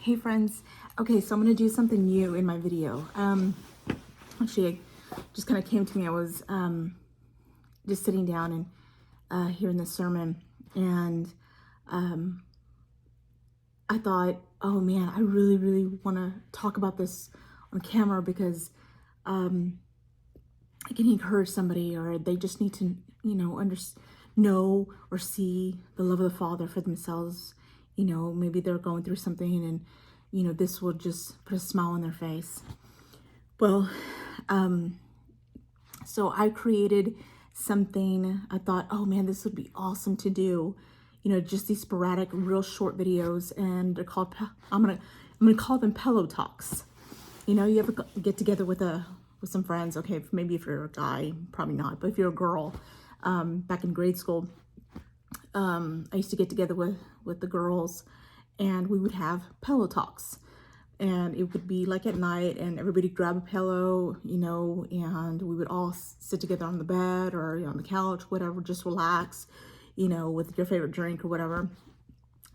Hey friends. Okay, so I'm gonna do something new in my video. Actually, it just kind of came to me. I was just sitting down and hearing the sermon, and I thought, oh man, I really want to talk about this on camera because I can encourage somebody, or they just need to, know or see the love of the Father for themselves. Maybe they're going through something, and this will just put a smile on their face. Well, so I created something. I thought, oh man, this would be awesome to do. Just these sporadic, real short videos, and they're called. I'm gonna call them pillow talks. You ever get together with some friends? Okay, maybe if you're a guy, probably not. But if you're a girl, back in grade school, I used to get together with the girls, and we would have pillow talks. And it would be like at night, and everybody grab a pillow, and we would all sit together on the bed or on the couch, whatever, just relax, with your favorite drink or whatever,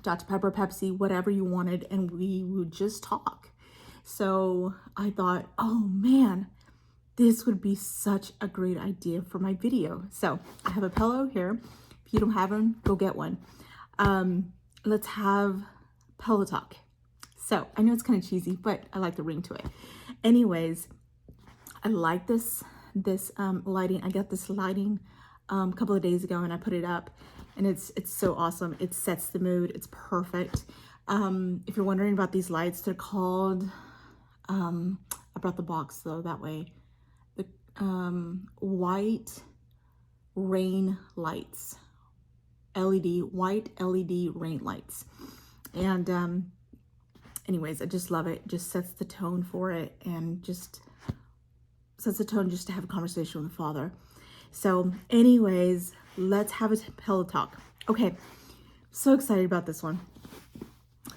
Dr. Pepper, Pepsi, whatever you wanted, and we would just talk. So I thought, oh man, this would be such a great idea for my video. So I have a pillow here. If you don't have one, go get one. Let's have pillow talk. So I know it's kind of cheesy, but I like the ring to it. Anyways, I like this lighting. I got this lighting a couple of days ago, and I put it up, and it's so awesome. It sets the mood. It's perfect. If you're wondering about these lights, they're called. I brought the box though that way. The white rain lights, white LED rain lights, and anyways, I just love it. Just sets the tone for it, and just sets the tone just to have a conversation with the Father. So anyways, let's have a pillow talk. Okay, so excited about this one.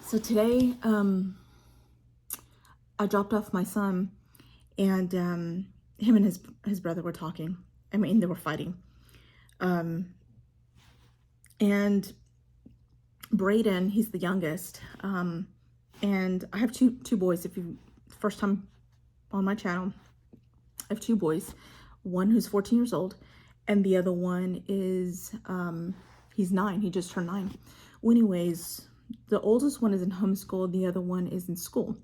So today, I dropped off my son, and him and his brother were talking. I mean, they were fighting. And Braden, he's the youngest. And I have two boys. If you first time on my channel, I have two boys. One who's 14 years old, and the other one is he's 9. He just turned 9. Well, anyways, the oldest one is in homeschool. The other one is in school.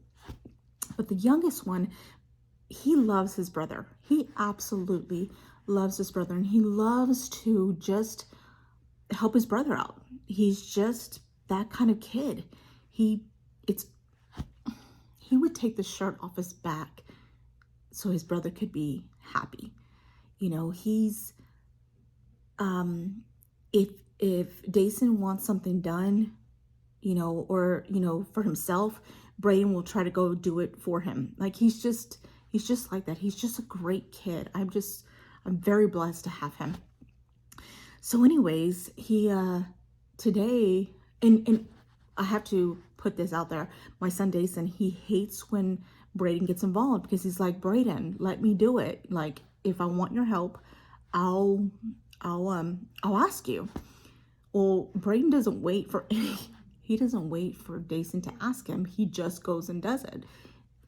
But the youngest one, he loves his brother. He absolutely loves his brother, and he loves to just help his brother out. He's just that kind of kid. He would take the shirt off his back so his brother could be happy. He's if Dason wants something done, or for himself, Braden will try to go do it for him. Like he's just like that. He's just a great kid. I'm very blessed to have him. So anyways, he today, and I have to put this out there. My son Dason, he hates when Braden gets involved, because he's like, Braden, let me do it. Like, if I want your help, I'll ask you. Well, Braden doesn't wait for he doesn't wait for Dason to ask him. He just goes and does it.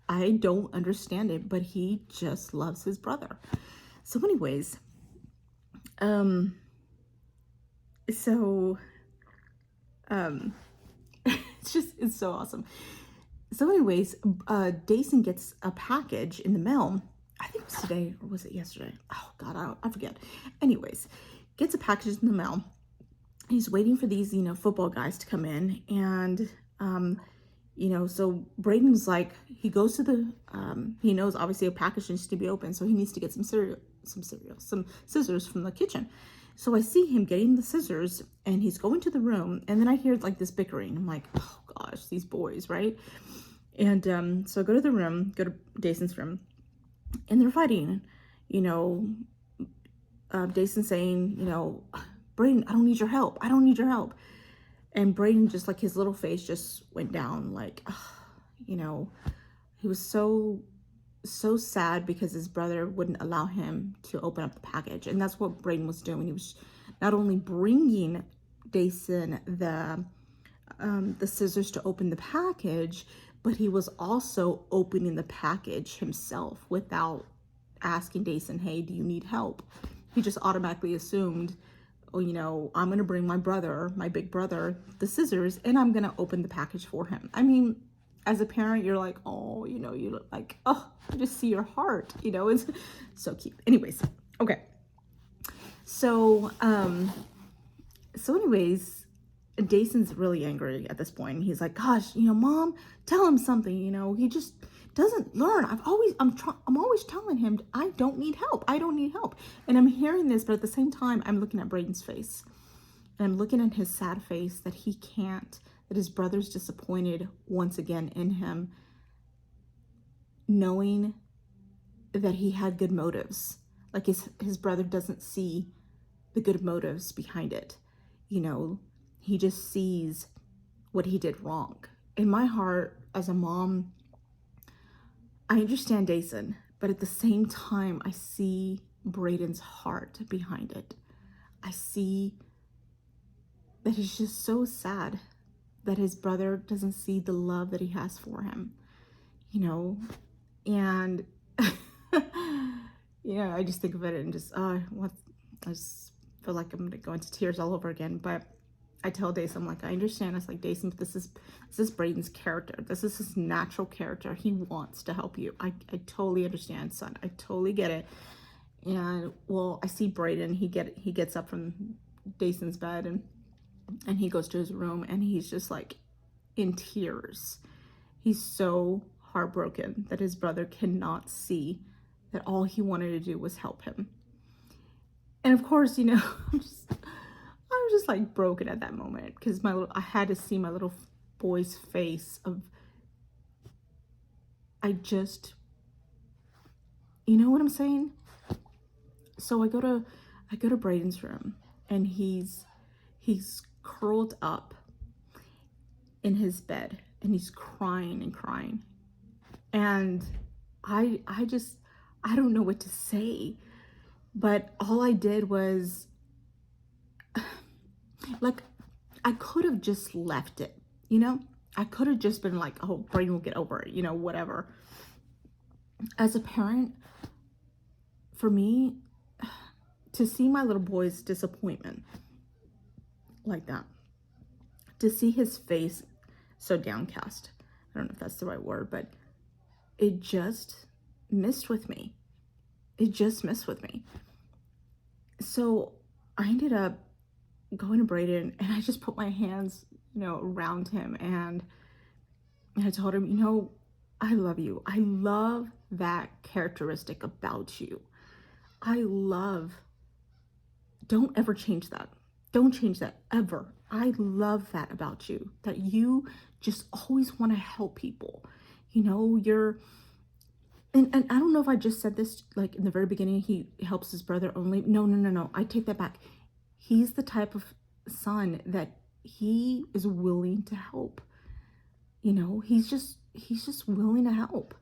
I don't understand it, but he just loves his brother. So anyways, it's so awesome. So anyways, Dason gets a package in the mail. I think it was today, or was it yesterday? Oh God, I forget. Anyways, gets a package in the mail. He's waiting for these, football guys to come in, and so Braden's like, he goes to the, he knows obviously a package needs to be open, so he needs to get some scissors from the kitchen. So I see him getting the scissors, and he's going to the room, and then I hear like this bickering. I'm like, oh gosh, these boys, right? And so I go to the room, go to Dason's room, and they're fighting. Dason saying, Braden, I don't need your help. I don't need your help. And Braden, just like, his little face just went down, like, he was so sad because his brother wouldn't allow him to open up the package. And that's what Braden was doing. He was not only bringing Dason the scissors to open the package, but he was also opening the package himself without asking Dason, hey, do you need help? He just automatically assumed, oh, you know, I'm going to bring my brother, my big brother, the scissors, and I'm going to open the package for him. I mean, as a parent, you're like, oh, you know, you look like, oh, I just see your heart, you know, it's so cute. Anyways, okay. So, anyways, Dason's really angry at this point. He's like, gosh, you know, Mom, tell him something, you know, he just doesn't learn. I'm always telling him, I don't need help. I don't need help. And I'm hearing this, but at the same time, I'm looking at Braden's face. And I'm looking at his sad face that he can't, that his brother's disappointed once again in him, knowing that he had good motives. Like his brother doesn't see the good motives behind it. You know, he just sees what he did wrong. In my heart, as a mom, I understand Dason, but at the same time, I see Braden's heart behind it. I see that he's just so sad that his brother doesn't see the love that he has for him, you know, and yeah, I just think of it and just, I just feel like I'm gonna go into tears all over again. But I tell Dason, I'm like, I understand. It's like, Dason, but this is Braden's character. This is his natural character. He wants to help you. I totally understand, son. I totally get it. And well, I see Braden. He gets up from Dason's bed and he goes to his room and he's just like in tears. He's so heartbroken that his brother cannot see that all he wanted to do was help him. And of course, you know, I was just like broken at that moment because I had to see my little boy's face of, you know what I'm saying? So I go to Braden's room and he's curled up in his bed and he's crying and crying. And I don't know what to say, but all I did was, like, I could have just left it, you know? I could have just been like, oh, Braden will get over it, you know, whatever. As a parent, for me, to see my little boy's disappointment like that, to see his face so downcast, I don't know if that's the right word, but it just messed with me. It just messed with me. So I ended up going to Braden and I just put my hands, you know, around him and I told him, you know, I love you. I love that characteristic about you. Don't ever change that. Don't change that ever. I love that about you, that you just always want to help people. You know, and I don't know if I just said this, like in the very beginning, he helps his brother only. No. I take that back. He's the type of son that he is willing to help. You know, he's just willing to help.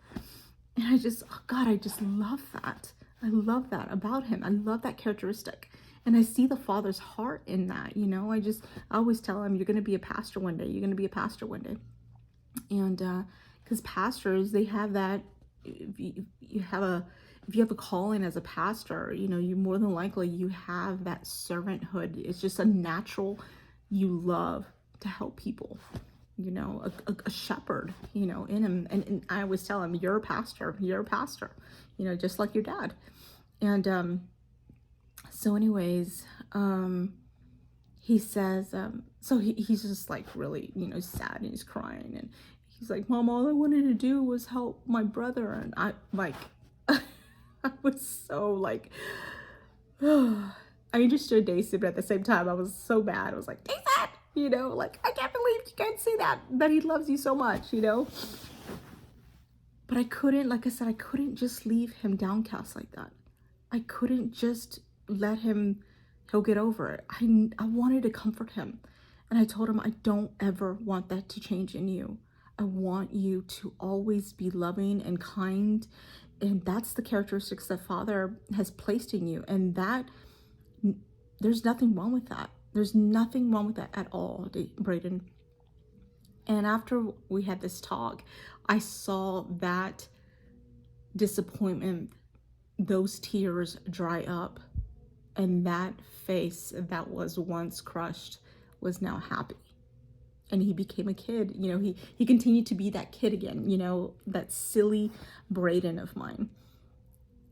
And I just love that. I love that about him. I love that characteristic. And I see the Father's heart in that, you know. I always tell him, you're going to be a pastor one day. You're going to be a pastor one day. And because pastors, they have that, if you have a calling as a pastor, you know, you more than likely, you have that servanthood. It's just a natural, you love to help people, you know, a shepherd, you know, in him. And I always tell him, you're a pastor, you know, just like your dad. And so anyways, he says, so he's just like really, you know, sad and he's crying and he's like, Mom, all I wanted to do was help my brother. And I like, I was so like, I understood Dason, but at the same time, I was so mad. I was like, Dason, you know, like, I can't believe you can't see that he loves you so much, you know? But I couldn't, like I said, I couldn't just leave him downcast like that. I couldn't just let him, he'll get over it. I wanted to comfort him. And I told him, I don't ever want that to change in you. I want you to always be loving and kind. And that's the characteristics that Father has placed in you. And that, there's nothing wrong with that. There's nothing wrong with that at all, Braden. And after we had this talk, I saw that disappointment, those tears dry up, and that face that was once crushed was now happy. And he became a kid. You know, he continued to be that kid again, you know, that silly Braden of mine.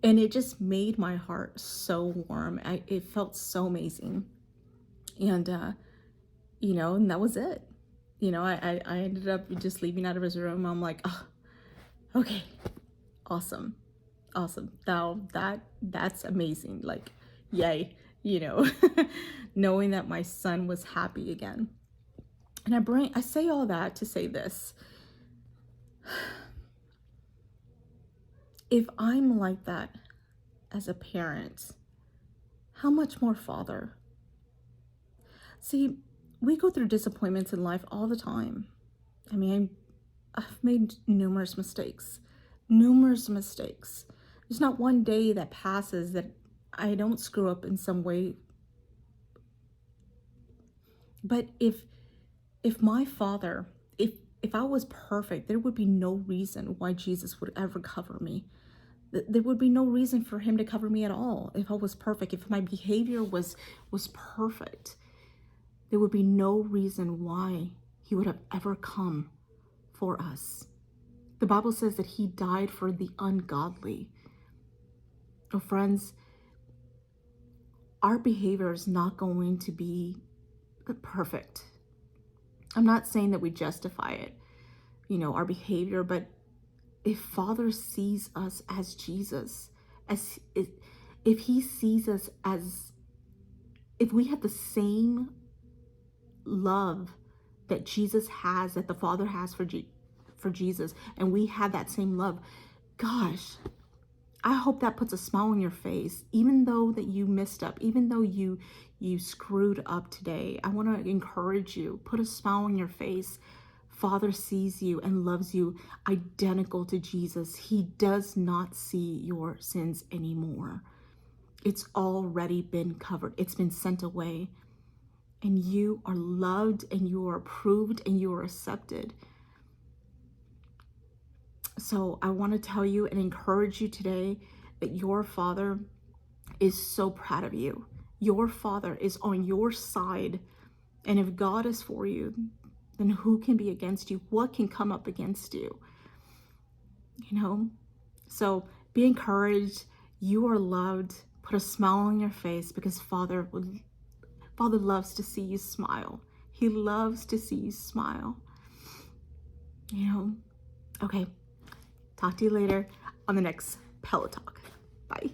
And it just made my heart so warm. It felt so amazing. And, you know, and that was it. You know, I ended up just leaving out of his room. I'm like, oh, okay, awesome. Awesome. Now that's amazing. Like, yay, you know, knowing that my son was happy again. And I say all that to say this. If I'm like that as a parent, how much more Father? See, we go through disappointments in life all the time. I mean, I've made numerous mistakes. There's not one day that passes that I don't screw up in some way. But if my Father, if I was perfect, there would be no reason why Jesus would ever cover me. There would be no reason for him to cover me at all. If I was perfect, if my behavior was perfect, there would be no reason why he would have ever come for us. The Bible says that he died for the ungodly. Oh, friends, our behavior is not going to be perfect. I'm not saying that we justify it, you know, our behavior, but if Father sees us as Jesus, if he sees us as, if we have the same love that Jesus has, that the Father has for Jesus, and we have that same love, gosh, I hope that puts a smile on your face, even though that you messed up, even though you screwed up today. I want to encourage you, put a smile on your face. Father sees you and loves you identical to Jesus. He does not see your sins anymore. It's already been covered. It's been sent away. And you are loved and you are approved and you are accepted. So I want to tell you and encourage you today that your Father is so proud of you. Your Father is on your side. And if God is for you, then who can be against you? What can come up against you? You know? So be encouraged. You are loved. Put a smile on your face because Father loves to see you smile. He loves to see you smile. You know? Okay. Talk to you later on the next Pillow Talk. Bye.